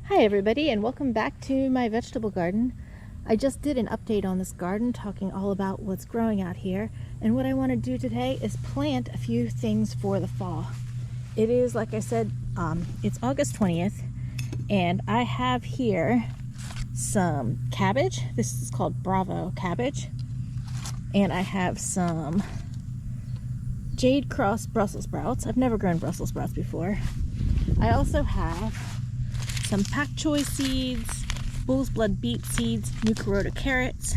Hi everybody, and welcome back to my vegetable garden. I just did an update on this garden talking all about what's growing out here, and what I want to do today is plant a few things for the fall. It is, like I said, it's August 20th, and I have here some cabbage. This is called Bravo cabbage, and I have some Jade Cross Brussels sprouts. I've never grown Brussels sprouts before. I also have some pak choi seeds, bull's blood beet seeds, new Kuroda carrots,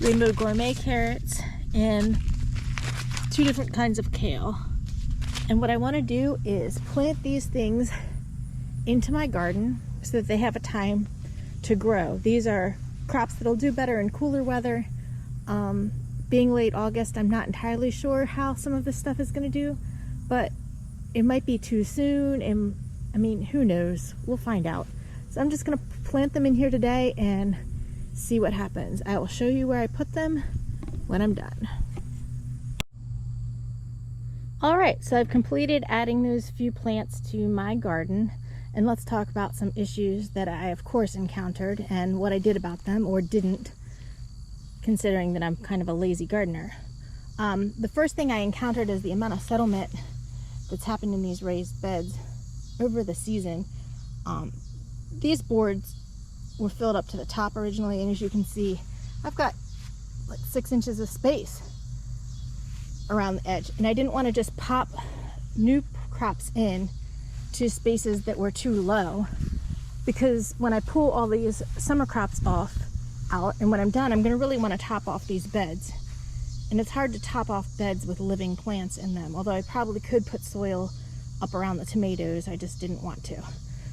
rainbow gourmet carrots, and two different kinds of kale. And what I want to do is plant these things into my garden so that they have a time to grow. These are crops that'll do better in cooler weather. Being late August, I'm not entirely sure how some of this stuff is going to do, but it might be too soon, and I mean, who knows? We'll find out. So I'm just going to plant them in here today and see what happens. I will show you where I put them when I'm done. Alright, so I've completed adding those few plants to my garden, and let's talk about some issues that I of course encountered and what I did about them, or didn't, considering that I'm kind of a lazy gardener. The first thing I encountered is the amount of settlement that's happened in these raised beds over the season. These boards were filled up to the top originally, and as you can see, I've got like 6 inches of space around the edge, and I didn't want to just pop new crops in to spaces that were too low, because when I pull all these summer crops out, and when I'm done, I'm going to really want to top off these beds. And it's hard to top off beds with living plants in them, although I probably could put soil up around the tomatoes. I just didn't want to.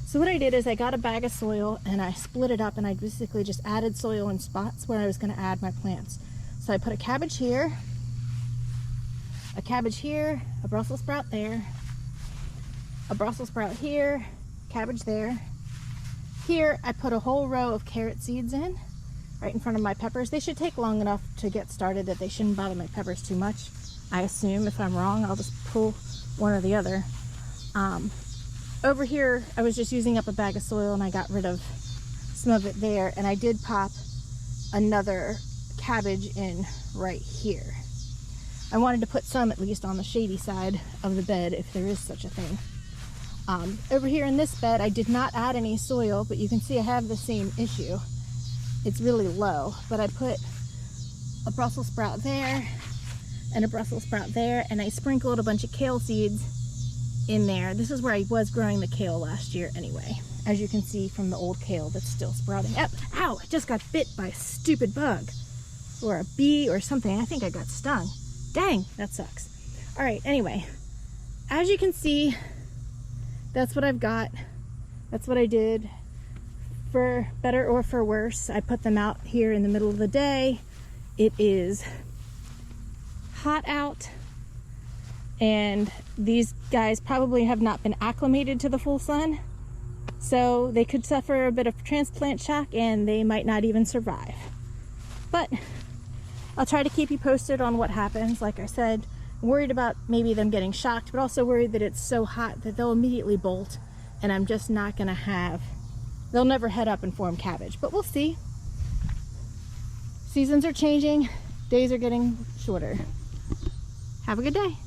So what I did is I got a bag of soil and I split it up, and I basically just added soil in spots where I was going to add my plants. So I put a cabbage here, a Brussels sprout there, a Brussels sprout here, cabbage there. Here I put a whole row of carrot seeds in, right in front of my peppers. They should take long enough to get started that they shouldn't bother my peppers too much. I assume. If I'm wrong, I'll just pull one or the other. Over here, I was just using up a bag of soil, and I got rid of some of it there, and I did pop another cabbage in right here. I wanted to put some at least on the shady side of the bed, if there is such a thing. Over here in this bed, I did not add any soil, but you can see I have the same issue. It's really low, but I put a Brussels sprout there and a Brussels sprout there, and I sprinkled a bunch of kale seeds in there. This is where I was growing the kale last year anyway, as you can see from the old kale that's still sprouting up. Ow, I just got bit by a stupid bug, or a bee or something. I think I got stung. Dang, that sucks. Alright, anyway, as you can see, that's what I've got. That's what I did. For better or for worse, I put them out here in the middle of the day. It is hot out, and these guys probably have not been acclimated to the full sun, so they could suffer a bit of transplant shock, and they might not even survive. But I'll try to keep you posted on what happens. Like I said, I'm worried about maybe them getting shocked, but also worried that it's so hot that they'll immediately bolt, and I'm just not gonna have, they'll never head up and form cabbage. But we'll see. Seasons are changing, days are getting shorter. Have a good day.